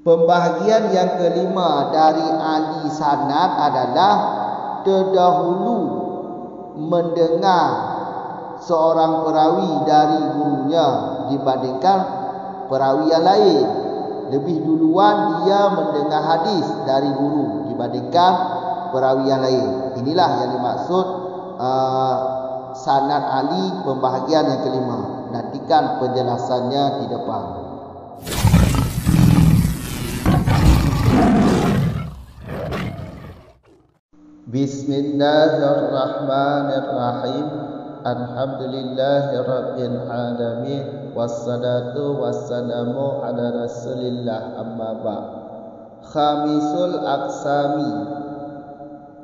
Pembahagian yang kelima dari ahli sanad adalah terdahulu mendengar seorang perawi dari gurunya dibandingkan perawi yang lain. Lebih duluan dia mendengar hadis dari guru dibandingkan perawi yang lain. Inilah yang dimaksud sanad ahli pembahagian yang kelima. Nantikan penjelasannya di depan. Bismillahirrahmanirrahim. Alhamdulillahirabbil alamin wassalatu wassalamu ala Rasulillah amma ba'. Khamisul aqsami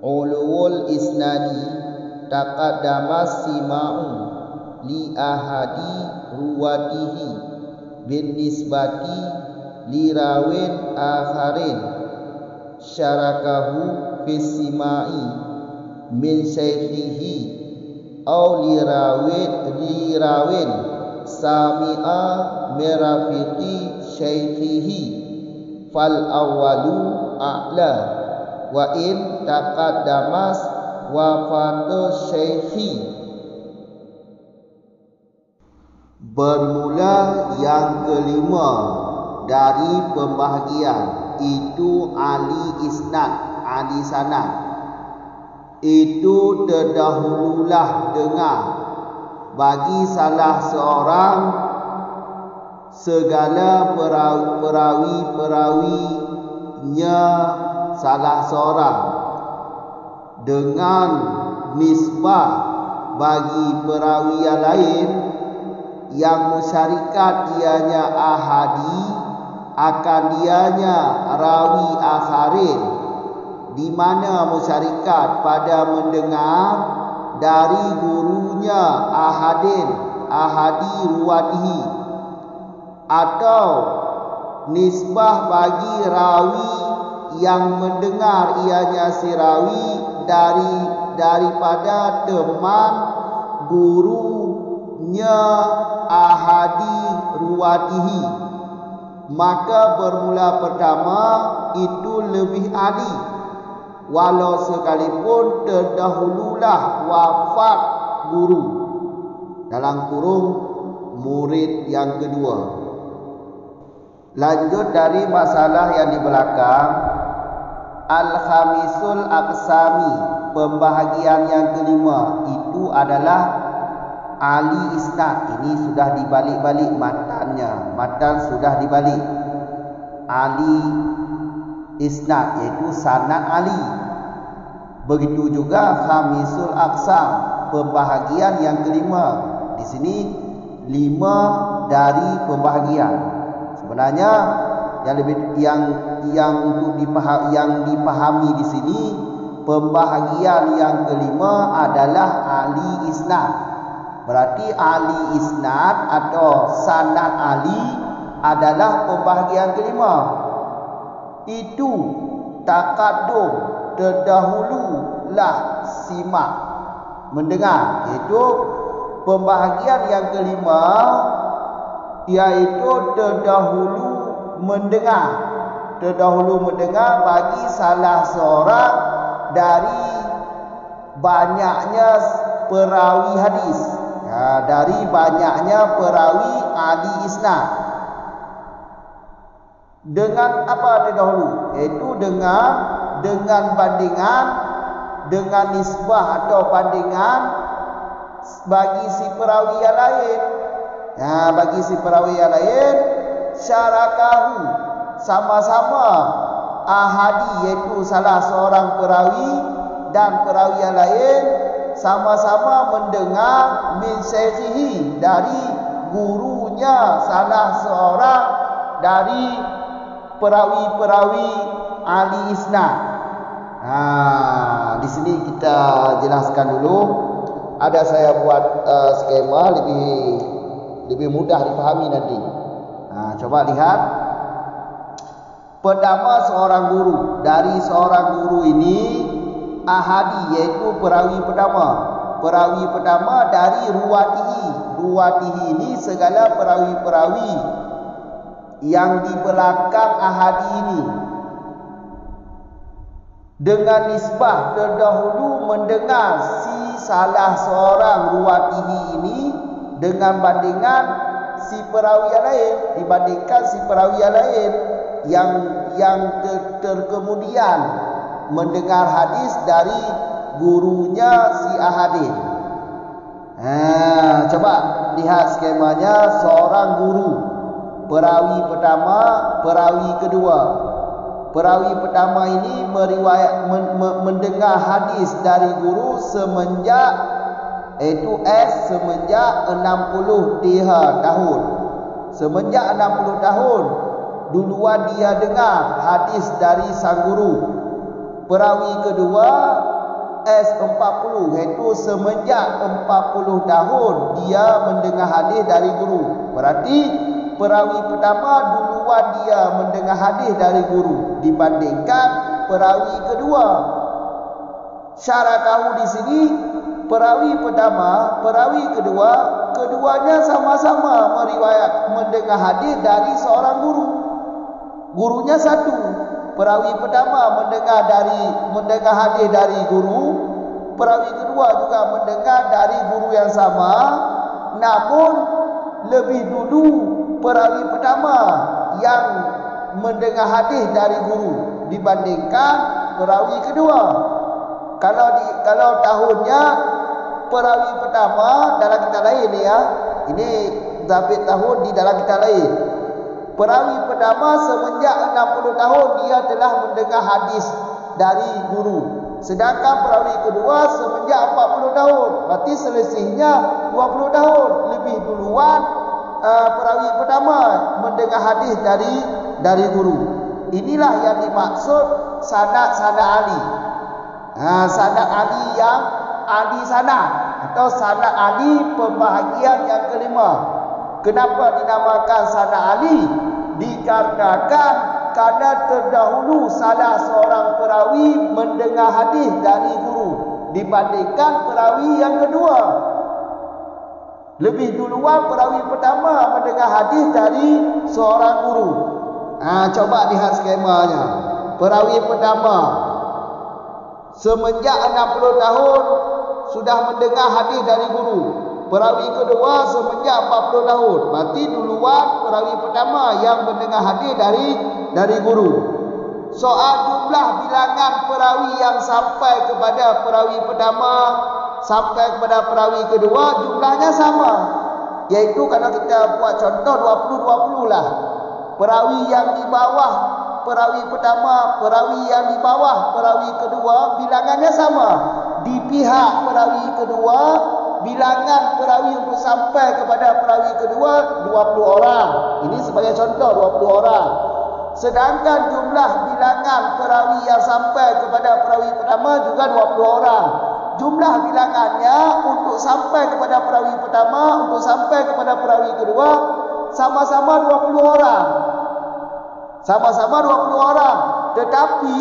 ulul isnadi taqaddama sima'u li ahadi ruwatihi bin nisbati li rawin akharin syarakahu fis sima'i min syaikhihi aw li rawin sami'a mirafiqi syaikhihi fal awwalu a'la wa in taqaddamas wafatu syaikhi. Bermula yang kelima dari pembahagian itu ahli isnad, ahli sanad. Itu terdahululah dengar bagi salah seorang segala perawi-perawinya salah seorang dengan nisbah bagi perawi yang lain yang musyarikat ianya ahadi akan dianya rawi akharin, di mana musyarikat pada mendengar dari gurunya ahadi ruwatihi, atau nisbah bagi rawi yang mendengar ianya si rawi daripada teman gurunya ahadi ruwatihi, maka bermula pertama itu lebih ahli, walau sekalipun terdahululah wafat guru, dalam kurung murid yang kedua. Lanjut dari masalah yang di belakang, al-khamisul aqsami, pembahagian yang kelima itu adalah ahli isnad. Ini sudah dibalik-balik matannya, matan sudah dibalik. Ahli isnad yaitu sanad ahli. Begitu juga khamisul aqsam, pembahagian yang kelima. Di sini 5 dari pembahagian. Sebenarnya yang dipahami di sini, pembahagian yang kelima adalah ahli isnad. Berarti ahli isnad atau sanad ahli adalah pembahagian kelima. Itu taqaddum, terdahululah simak, mendengar. Iaitu pembahagian yang kelima, iaitu terdahulu mendengar bagi salah seorang dari banyaknya perawi hadis, dari banyaknya perawi ahli isnad. Dengan apa terdahulu? Iaitu dengan bandingan, dengan nisbah atau bandingan bagi si perawi yang lain. Bagi si perawi yang lain, syarakahu, sama-sama ahadi, iaitu salah seorang perawi dan perawi yang lain sama-sama mendengar min syaikhihi, dari gurunya salah seorang dari perawi-perawi ahli isnad. Di sini kita jelaskan dulu. Ada saya buat skema lebih mudah dipahami nanti. Coba lihat. Pertama, seorang guru. Dari seorang guru ini ahadi, yaitu perawi pertama. Perawi pertama dari ruwatihi. Ruwatihi ini segala perawi-perawi yang di belakang ahadi ini dengan nisbah terdahulu mendengar si salah seorang ruwatihi ini dengan bandingan si perawi yang lain, dibandingkan si perawi yang lain yang terkemudian mendengar hadis dari gurunya si ahadin. Coba lihat skemanya. Seorang guru, perawi pertama, perawi kedua. Perawi pertama ini mendengar hadis dari guru semenjak semenjak 60 tahun. Semenjak 60 tahun duluan dia dengar hadis dari sang guru. Perawi kedua S40, iaitu semenjak 40 tahun dia mendengar hadis dari guru. Berarti perawi pertama duluan dia mendengar hadis dari guru dibandingkan perawi kedua. Syarat tahu di sini, perawi pertama, perawi kedua, keduanya sama-sama mendengar hadis dari seorang guru. Gurunya satu. Perawi pertama mendengar hadis dari guru, perawi kedua juga mendengar dari guru yang sama, namun lebih dulu perawi pertama yang mendengar hadis dari guru dibandingkan perawi kedua. Kalau tahunnya perawi pertama dalam kitab lain ya, ini zabit tahun di dalam kitab lain. Perawi pertama semenjak 60 tahun dia telah mendengar hadis dari guru. Sedangkan perawi kedua semenjak 40 tahun. Berarti selisihnya 20 tahun. Lebih duluan perawi pertama mendengar hadis dari guru. Inilah yang dimaksud sanad Ali. Sanad Ali yang Ali sanad atau sanad Ali pembahagian yang kelima. Kenapa dinamakan sanad Ali? Dikarenakan karena terdahulu salah seorang perawi mendengar hadis dari guru dibandingkan perawi yang kedua. Lebih duluan perawi pertama mendengar hadis dari seorang guru. Coba lihat skemanya. Perawi pertama semenjak 60 tahun sudah mendengar hadis dari guru. Perawi kedua semenjak 40 tahun. Berarti duluan perawi pertama yang mendengar hadis dari guru. Soal jumlah bilangan perawi yang sampai kepada perawi pertama sampai kepada perawi kedua jumlahnya sama. Yaitu kalau kita buat contoh 20-20 lah. Perawi yang di bawah perawi pertama, perawi yang di bawah perawi kedua bilangannya sama. Di pihak perawi kedua, bilangan perawi untuk sampai kepada perawi kedua 20 orang. Ini sebagai contoh 20 orang. Sedangkan jumlah bilangan perawi yang sampai kepada perawi pertama juga 20 orang. Jumlah bilangannya untuk sampai kepada perawi pertama, untuk sampai kepada perawi kedua sama-sama 20 orang. Sama-sama 20 orang. Tetapi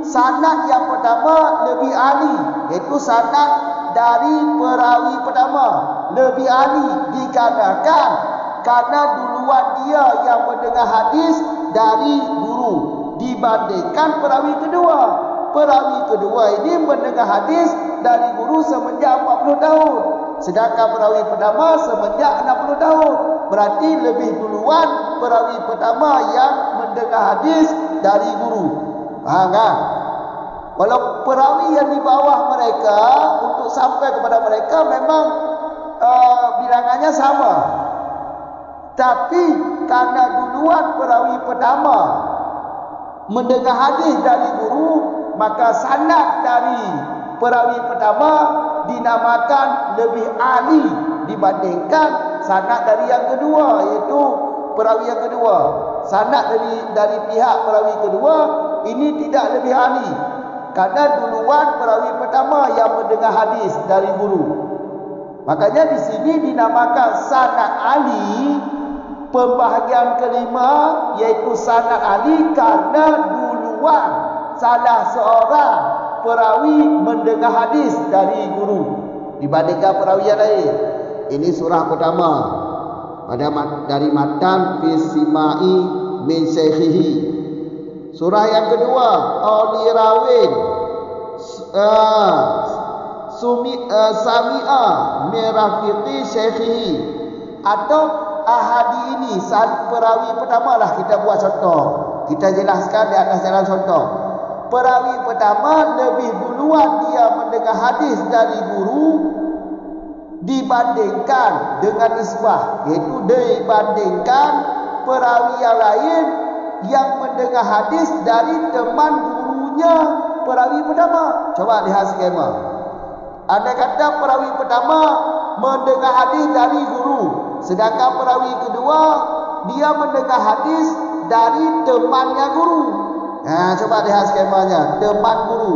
sanad yang pertama lebih ahli, iaitu sanad dari perawi pertama lebih ahli dikarenakan karena duluan dia yang mendengar hadis dari guru dibandingkan perawi kedua. Perawi kedua ini mendengar hadis dari guru semenjak 40 tahun. Sedangkan perawi pertama semenjak 60 tahun. Berarti lebih duluan perawi pertama yang mendengar hadis dari guru. Kan? Walau perawi yang di bawah mereka untuk sampai kepada mereka memang bilangannya sama. Tapi karena duluan perawi pertama mendengar hadis dari guru, maka sanad dari perawi pertama dinamakan lebih ahli dibandingkan sanad dari yang kedua, iaitu perawi yang kedua. Sanad dari pihak perawi kedua ini tidak lebih ahli karena duluan perawi pertama yang mendengar hadis dari guru. Makanya di sini dinamakan sanad ahli pembahagian kelima, yaitu sanad ahli karena duluan salah seorang perawi mendengar hadis dari guru dibandingkan perawi yang lain. Ini surah pertama. dari matan fi simai min syekhihi. Surah yang kedua, Oli Rawin Sami'a Mirafiqi Syekhihi, atau ahadi ini perawi pertama lah kita buat contoh. Kita jelaskan di atas jalan contoh. Perawi pertama lebih duluan dia mendengar hadis dari guru dibandingkan dengan isbah, iaitu dibandingkan perawi yang lain yang mendengar hadis dari teman gurunya perawi pertama. Coba lihat skema. Andai kata perawi pertama mendengar hadis dari guru, sedangkan perawi kedua dia mendengar hadis dari temannya guru. Coba lihat skemanya, teman guru.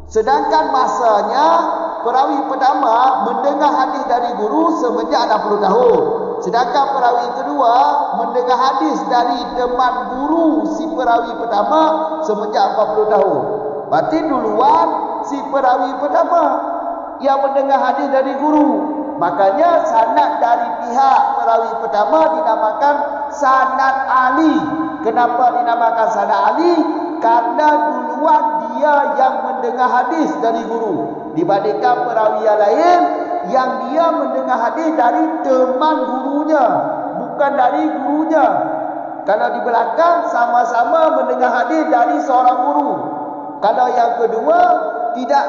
Sedangkan masanya perawi pertama mendengar hadis dari guru semenjak 60 tahun. Sedangkan perawi kedua mendengar hadis dari teman guru si perawi pertama semenjak 40 tahun. Berarti duluan si perawi pertama yang mendengar hadis dari guru. Makanya sanad dari pihak perawi pertama dinamakan sanad Ali. Kenapa dinamakan sanad Ali? Karena duluan dia yang mendengar hadis dari guru dibandingkan perawi yang lain yang dia mendengar hadis dari teman gurunya, bukan dari gurunya. Kalau di belakang sama-sama mendengar hadis dari seorang guru. Kalau yang kedua tidak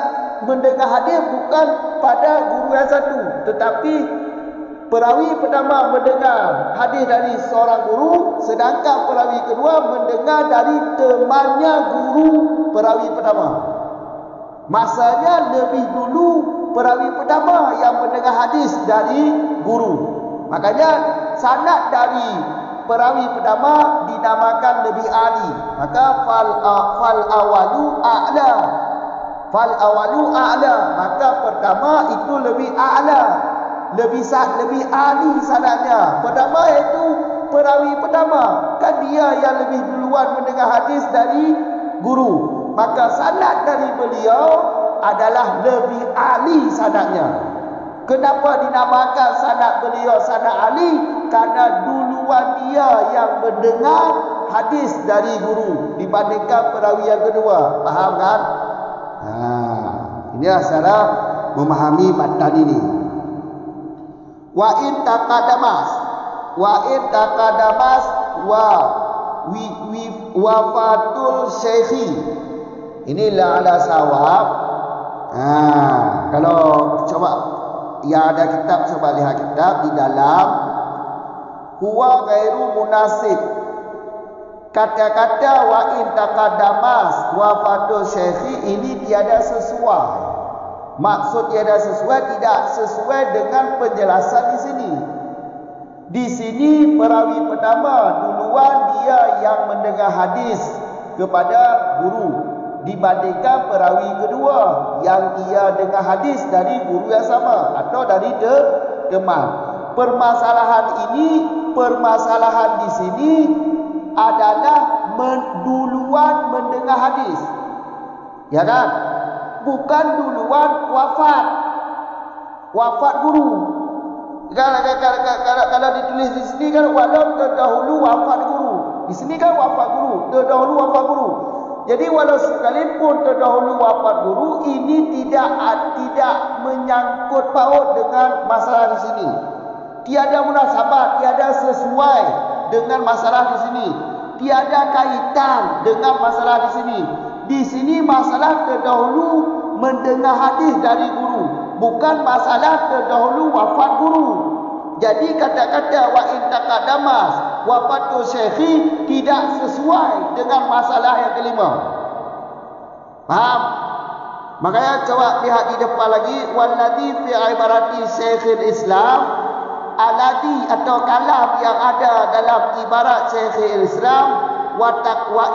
mendengar hadis bukan pada guru yang satu, tetapi perawi pertama mendengar hadis dari seorang guru, sedangkan perawi kedua mendengar dari temannya guru perawi pertama. Masanya lebih dulu perawi pertama yang mendengar hadis dari guru. Makanya sanad dari perawi pertama dinamakan lebih ali. Maka fal awalu a'la. Fal awalu a'la. Maka pertama itu lebih a'la. Lebih ali sanadnya. Pertama iaitu perawi pertama. Kan dia yang lebih duluan mendengar hadis dari guru. Maka sanad dari beliau adalah lebih ali sanadnya. Kenapa dinamakan sanad beliau sanad ali? Karena duluan dia yang mendengar hadis dari guru dibandingkan perawi yang kedua. Faham kan? Inilah cara memahami matan ini. Wa in taqadamas wafatul syekhi. Inilah ala sawab. Kalau coba yang ada kitab, coba lihat kitab di dalam huwa ghairu munasib. Kata-kata wa in taqaddamas wafatul syekhi ini tiada sesuai. Maksud tiada sesuai, tidak sesuai dengan penjelasan di sini. Di sini perawi pertama duluan dia yang mendengar hadis kepada guru dibandingkan perawi kedua yang ia dengar hadis dari guru yang sama atau dari teman. Permasalahan di sini adalah duluan mendengar hadis. Ya kan? Bukan duluan wafat guru. Kalau ditulis di sini kan walau terdahulu wafat guru. Di sini kan wafat guru, terdahulu wafat guru. Jadi walau sekalipun terdahulu wafat guru, ini tidak menyangkut paut dengan masalah di sini. Tiada munasabah, tiada sesuai dengan masalah di sini. Tiada kaitan dengan masalah di sini. Di sini masalah terdahulu mendengar hadis dari guru, bukan masalah terdahulu wafat guru. Jadi kata-kata wa in taqaddamas wafatul syekhi tidak sesuai dengan masalah yang kelima. Faham? Makanya coba lihat di depan lagi, walladhi fi ibarati syekhul Islam, alladhi atau kalam yang ada dalam ibarat syekhul Islam, wa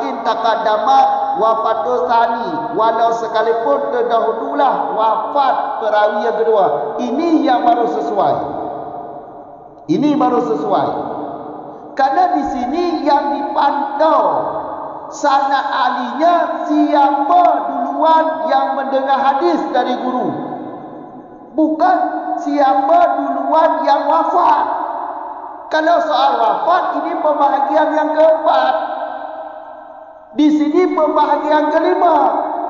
in taqaddama wafatul tsani, walau sekalipun terdahululah wafat perawi yang kedua. Ini yang baru sesuai. Ini baru sesuai. Karena di sini yang dipantau sanad alinya siapa duluan yang mendengar hadis dari guru, bukan siapa duluan yang wafat. Kalau soal wafat, ini pembahagian yang keempat. Di sini pembahagian kelima,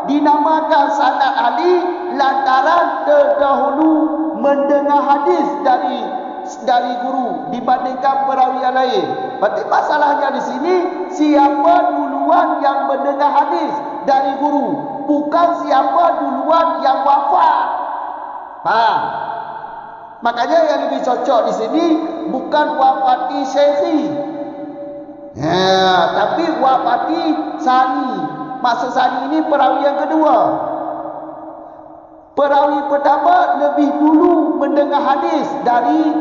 dinamakan sanad Ali lantaran terdahulu mendengar hadis dari guru dibandingkan perawi yang lain. Berarti masalahnya di sini, siapa duluan yang mendengar hadis dari guru, bukan siapa duluan yang wafat. Faham? Makanya yang lebih cocok di sini bukan wafati syekhi, tapi wafati sani. Maksud sani ini perawi yang kedua. Perawi pertama lebih dulu mendengar hadis dari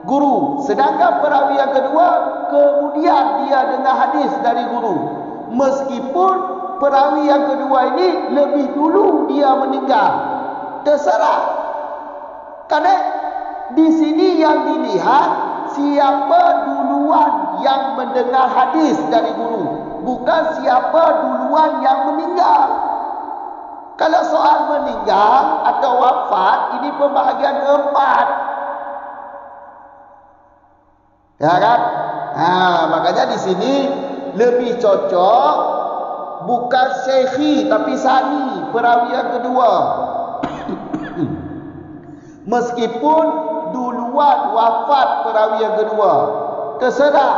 guru, sedangkan perawi yang kedua kemudian dia dengar hadis dari guru. Meskipun perawi yang kedua ini lebih dulu dia meninggal, terserah. Karena di sini yang dilihat siapa duluan yang mendengar hadis dari guru, bukan siapa duluan yang meninggal. Kalau soal meninggal atau wafat, ini pembahagian keempat. Ya kan? Makanya di sini lebih cocok bukan syekhi tapi sani, perawi yang kedua. Meskipun duluan wafat perawi yang kedua, terserah.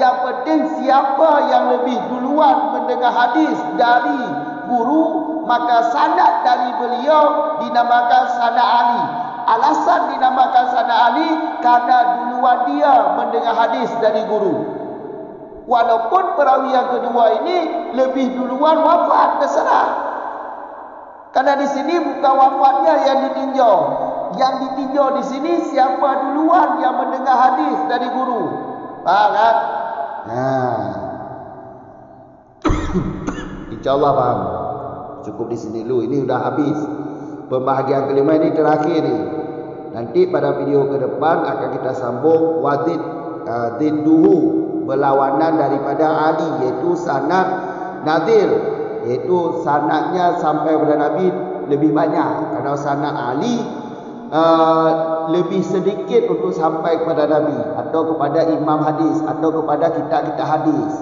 Yang penting siapa yang lebih duluan mendengar hadis dari guru, maka sanad dari beliau dinamakan sanad Ali. Alasan dinamakan sanad Ali karena duluan dia mendengar hadis dari guru. Walaupun perawi yang kedua ini lebih duluan wafat, terserah. Karena di sini bukan wafatnya yang ditinjau. Yang ditinjau di sini siapa duluan yang mendengar hadis dari guru. Faham kan? InsyaAllah faham. Cukup di sini dulu. Ini sudah habis. Pembahagian kelima ini terakhir ni. Nanti pada video ke depan akan kita sambung wadid didduhu, berlawanan daripada Ali, iaitu sanad Nadir, iaitu sanadnya sampai kepada Nabi lebih banyak. Kalau sanad Ali lebih sedikit untuk sampai kepada Nabi atau kepada imam hadis atau kepada kitab-kitab hadis.